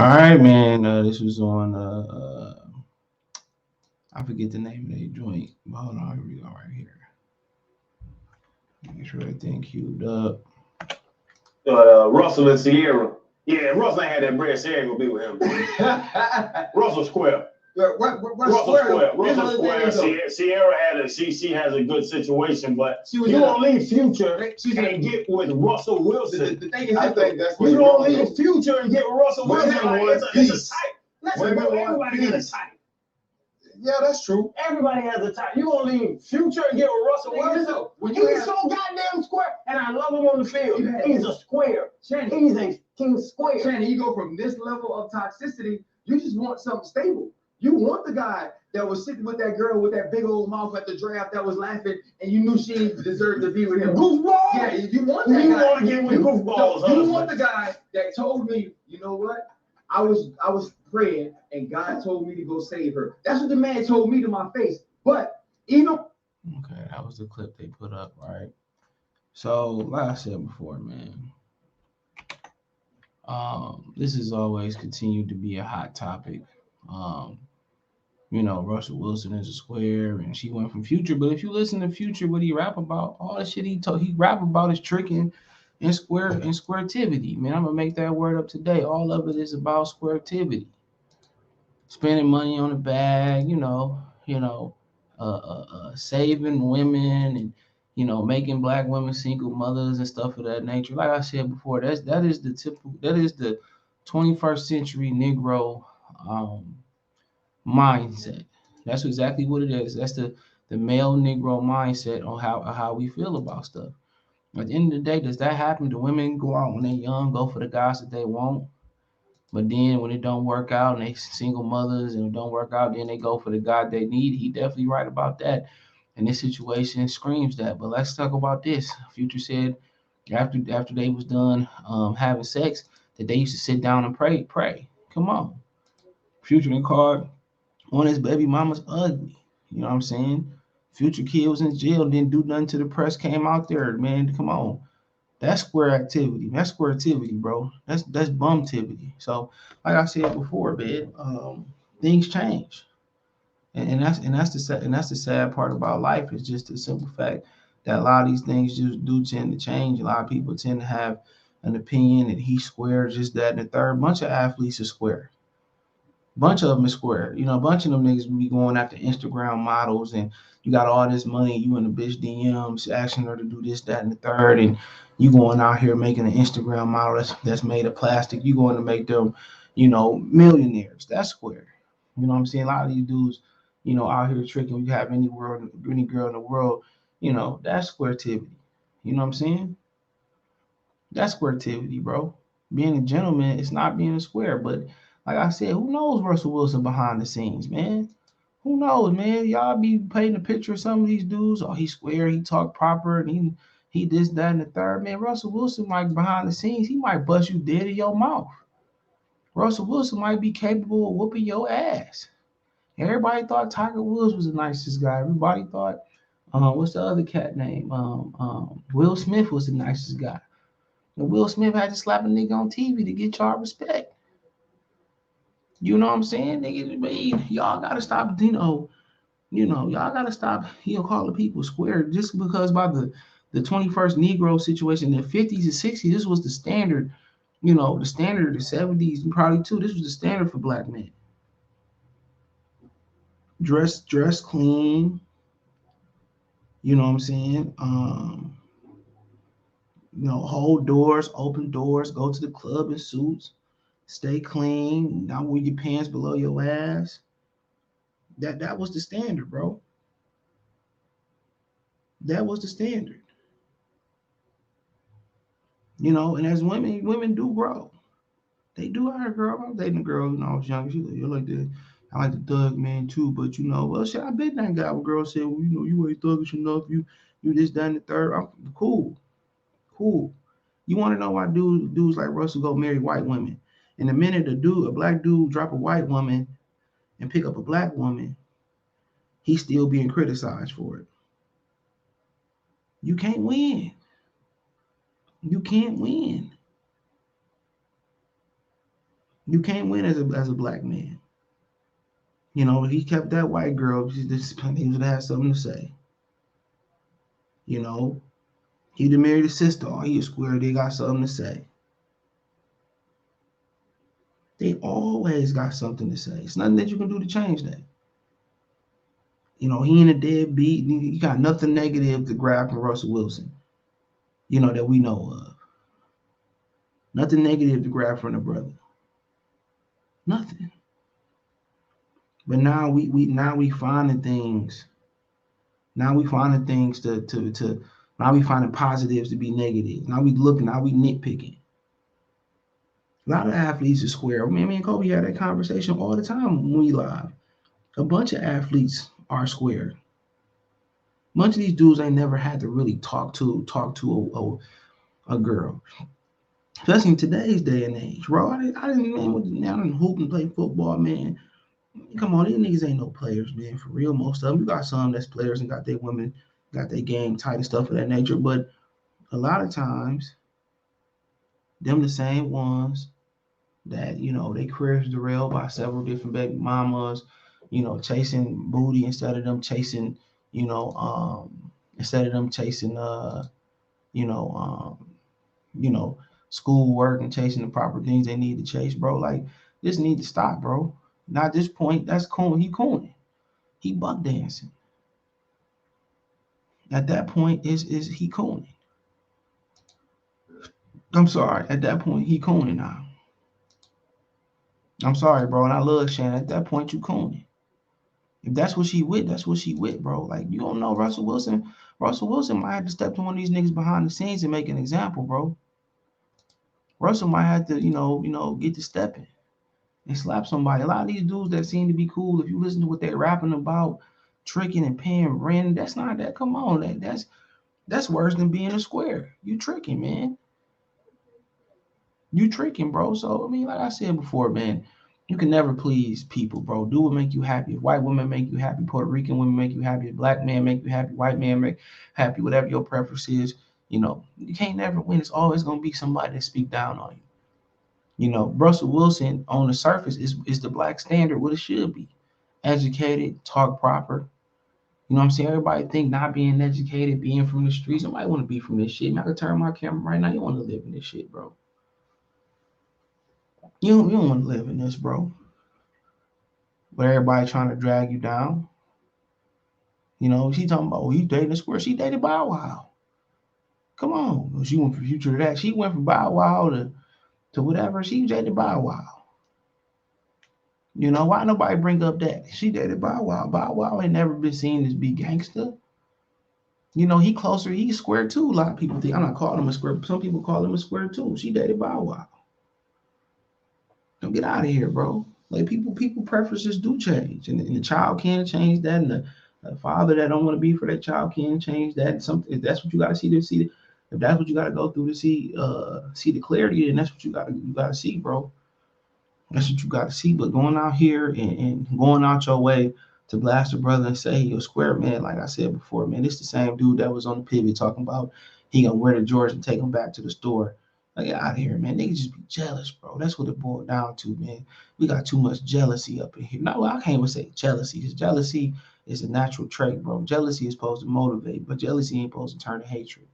right, man. This was on I forget the name of that joint. But hold on, here we go right here. Make sure everything queued up. Russell and Ciara. Yeah, Russell ain't had that bread. Ciara gonna be with him. Russell Square. Russell Square. Russell Square. Ciara she has a good situation, but you don't leave Future and get with Russell Wilson. The thing is, I think that's you don't leave Future and get Russell Wilson. It's a type. Listen, bro, everybody has a type. Yeah, that's true. Everybody has a type. You gonna leave Future and get with Russell Wilson? When he's so goddamn square, and I love him on the field. He's a square. He's a square. Shannon, you go from this level of toxicity, you just want something stable. You want the guy that was sitting with that girl with that big old mouth at the draft that was laughing, and you knew she deserved to be with him. Goofball? Yeah, you want that guy. You want to get with goofballs. You want the guy that told me, you know what? I was praying, and God told me to go save her. That's what the man told me to my face. But even okay, that was the clip they put up, right? So, like I said before, man, this has always continued to be a hot topic. Russell Wilson is a square, and she went from Future. But if you listen to Future, what he rap about, all the shit he rap about is tricking and squaretivity. Man, I'm gonna make that word up today. All of it is about squaretivity, spending money on the bag, saving women and making black women single mothers and stuff of that nature. Like I said before, that is the 21st century Negro mindset. That's exactly what it is. That's the male Negro mindset on how we feel about stuff. At the end of the day, does that happen? Do women go out when they're young, go for the guys that they want? But then when it don't work out and they single mothers and it don't work out, then they go for the guy they need. He definitely right about that. And this situation screams that. But let's talk about this. Future said after they was done having sex that they used to sit down and pray. Come on. Future and called one of his baby mamas ugly. You know what I'm saying? Future kid was in jail, didn't do nothing to the press, came out there, man. Come on. That's square activity. That's square activity, bro. That's bumtivity. So, like I said before, man, things change, and that's the sad part about life is just the simple fact that a lot of these things just do tend to change. A lot of people tend to have an opinion that he's square, just that, and the third. Bunch of athletes are square. Bunch of them is square. A bunch of them niggas be going after Instagram models, and you got all this money, you in the bitch DMs asking her to do this, that, and the third, and you going out here making an Instagram model that's made of plastic. You going to make them, millionaires. That's square. You know what I'm saying? A lot of these dudes, out here tricking. You have any girl in the world, that's squaretivity. You know what I'm saying? That's squaretivity, bro. Being a gentleman, it's not being a square. But like I said, who knows Russell Wilson behind the scenes, man? Who knows, man? Y'all be painting a picture of some of these dudes. Oh, he square, he talk proper, and he this, that, and the third. Man, Russell Wilson might behind the scenes, he might bust you dead in your mouth. Russell Wilson might be capable of whooping your ass. Everybody thought Tiger Woods was the nicest guy. Everybody thought, what's the other cat name? Will Smith was the nicest guy. And Will Smith had to slap a nigga on TV to get y'all respect. You know what I'm saying? Nigga, y'all gotta stop, y'all gotta stop, calling people square just because by the 21st Negro situation in the 50s and 60s, this was the standard, the standard of the 70s and probably too. This was the standard for black men. Dress clean, you know what I'm saying? Hold doors, open doors, go to the club in suits, stay clean, not wear your pants below your ass. That was the standard, bro. That was the standard. And as women do grow. They do. I heard girl, I was dating a girl when I was younger. She like, I like the thug man too, but well, shit, I bet that guy. A girl said, well, you ain't thuggish enough. You this, that, and the third. I'm cool. You want to know why dudes like Russell go marry white women? And the minute a black dude drop a white woman and pick up a black woman, he's still being criticized for it. You can't win. You can't win. You can't win as a black man. You know, he kept that white girl. He would have something to say. You know, he'd have married his sister. Oh, he a square. They got something to say. They always got something to say. It's nothing that you can do to change that. You know, he ain't a deadbeat. He got nothing negative to grab from Russell Wilson. You know, that we know of. Nothing negative to grab from the brother. Nothing. But now we finding things. Now we finding things to now we finding positives to be negative. Now we looking. Now we nitpicking. A lot of athletes are square. I mean, me and Kobe had that conversation all the time when we live. A bunch of athletes are square. A bunch of these dudes ain't never had to really talk to a girl, especially in today's day and age, bro. I didn't man, I didn't hoop and play football, man. Come on, these niggas ain't no players, man. For real, most of them. You got some that's players and got their women, got their game tight and stuff of that nature. But a lot of times, them the same ones that they careers derailed by several different baby mamas, chasing booty instead of them chasing, you know, instead of them chasing, you know, you know, school work and chasing the proper things they need to chase, bro. Like this need to stop, bro. Not at this point. That's cool. He cooning. He buck dancing. At that point, is he cooning? I'm sorry. At that point, he cooning now. I'm sorry, bro. And I love Shannon. At that point, you cooning. If that's what she with, that's what she with, bro. Like you don't know Russell Wilson. Russell Wilson might have to step to one of these niggas behind the scenes and make an example, bro. Russell might have to, get to stepping and slap somebody. A lot of these dudes that seem to be cool, if you listen to what they're rapping about, tricking and paying rent, that's not that. Come on, that's worse than being a square. You tricking, man. You tricking, bro. So I mean, like I said before, man, you can never please people, bro. Do what make you happy. If white women make you happy, Puerto Rican women make you happy, if black man make you happy, white man make happy, whatever your preference is, you can't never win. It's always gonna be somebody that speak down on you. Russell Wilson on the surface is the black standard, what it should be. Educated, talk proper. You know what I'm saying? Everybody think not being educated, being from the streets. Nobody want to be from this shit. Man, I can turn my camera right now. You want to live in this shit, bro. You don't want to live in this, bro. But everybody trying to drag you down. She talking about, he dating a square. She dated Bow Wow. Come on. She went from Future to that. She went from Bow Wow to whatever. She dated Bow Wow. Why nobody bring up that? She dated Bow Wow. Bow Wow ain't never been seen as be gangster. He closer. He's square too. A lot of people think I'm not calling him a square. Some people call him a square too. She dated Bow Wow. Don't get out of here, bro. Like people preferences do change, and the child can't change that, and the father that don't want to be for that child can't change that. And something if that's what you got to see if that's what you got to go through to see the clarity, then that's what you got to see, bro. That's what you got to see. But going out here and going out your way to blast a brother and say you're a square, man, like I said before, man, it's the same dude that was on the pivot talking about he gonna wear the George and take him back to the store. Like, get out of here, man. Niggas just be jealous, bro. That's what it boiled down to, man. We got too much jealousy up in here. No, I can't even say jealousy, because jealousy is a natural trait, bro. Jealousy is supposed to motivate, but jealousy ain't supposed to turn to hatred.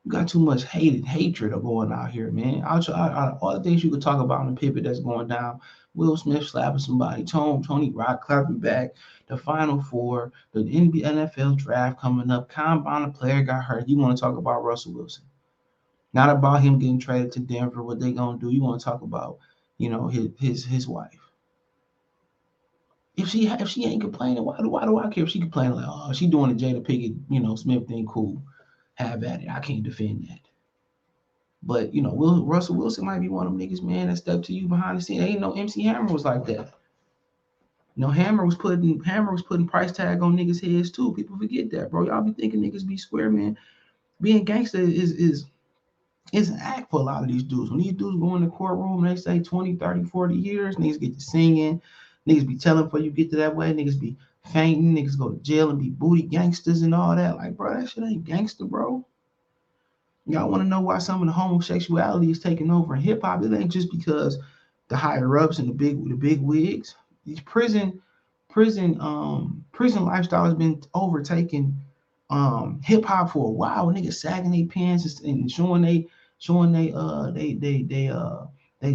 You got too much hate and hatred going out here, man. Out of all the things you could talk about in the pivot that's going down, Will Smith slapping somebody, Tony Rock clapping back, the Final Four, the NFL draft coming up, combine a player got hurt. You want to talk about Russell Wilson? Not about him getting traded to Denver. What they gonna do? You want to talk about, his wife? If she ain't complaining, why do I care if she complaining like, oh, she doing the Jada Pickett, Smith thing? Cool, have at it. I can't defend that. But Russell Wilson might be one of them niggas, man, that stepped to you behind the scene. Ain't no MC Hammer was like that. Hammer was putting price tag on niggas' heads too. People forget that, bro. Y'all be thinking niggas be square, man. Being gangster is an act for a lot of these dudes. When these dudes go in the courtroom and they say 20, 30, 40 years, niggas get to singing, niggas be telling before you get to that way, niggas be fainting, niggas go to jail and be booty gangsters and all that. Like, bro, that shit ain't gangster, bro. Y'all want to know why some of the homosexuality is taking over in hip hop? It ain't just because the higher ups and the big wigs. These prison lifestyle has been overtaking hip hop for a while. Niggas sagging their pants and showing they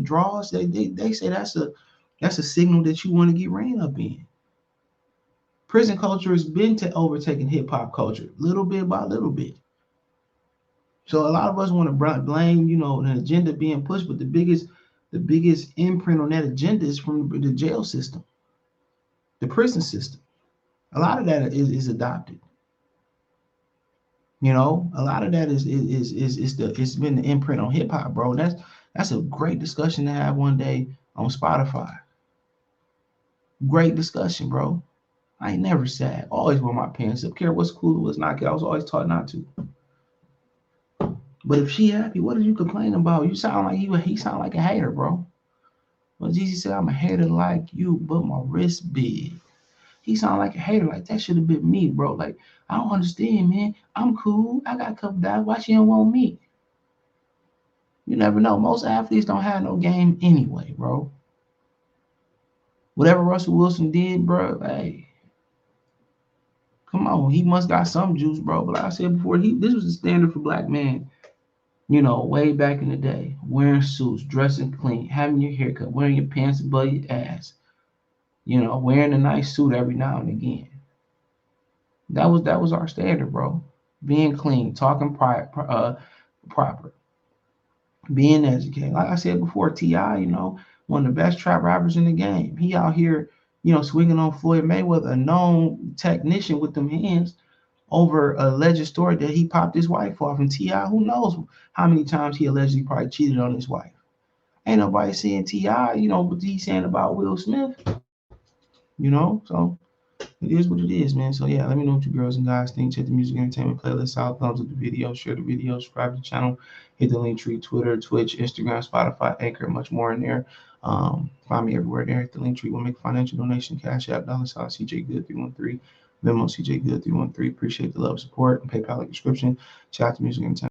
draws. They say that's a signal that you want to get ran up in. Prison culture has been to overtaking hip hop culture, little bit by little bit. So a lot of us want to blame, an agenda being pushed, but the biggest imprint on that agenda is from the jail system, the prison system. A lot of that is adopted. A lot of that it's been the imprint on hip hop, bro. That's a great discussion to have one day on Spotify. Great discussion, bro. I ain't never sad. Always wear my pants up. Care what's cool or what's not. I was always taught not to. But if she happy, what are you complaining about? You sound like he sound like a hater, bro. When Jesus said, I'm a hater like you, but my wrist big. He sound like a hater. Like, that should have been me, bro. Like, I don't understand, man. I'm cool. I got a couple guys. Why she don't want me? You never know. Most athletes don't have no game anyway, bro. Whatever Russell Wilson did, bro, hey, come on. He must got some juice, bro. But like I said before, this was the standard for black men, way back in the day. Wearing suits, dressing clean, having your haircut, wearing your pants above your ass, wearing a nice suit every now and again. That was our standard, bro. Being clean, talking proper, being educated. Like I said before, T.I., one of the best trap rappers in the game. He out here, swinging on Floyd Mayweather, a known technician with them hands, over a alleged story that he popped his wife off. And T.I., who knows how many times he allegedly probably cheated on his wife. Ain't nobody seeing T.I., what he's saying about Will Smith. So it is what it is, man. So yeah, let me know what you girls and guys think. Check the music entertainment playlist out. Thumbs up the video, share the video, subscribe to the channel, hit the link tree, Twitter, Twitch, Instagram, Spotify, Anchor, much more in there. Find me everywhere there. Hit the link tree. We'll make a financial donation, Cash App, $, CJ Good 313, Venmo CJ Good 313. Appreciate the love, support, and PayPal description. Shout out to music entertainment.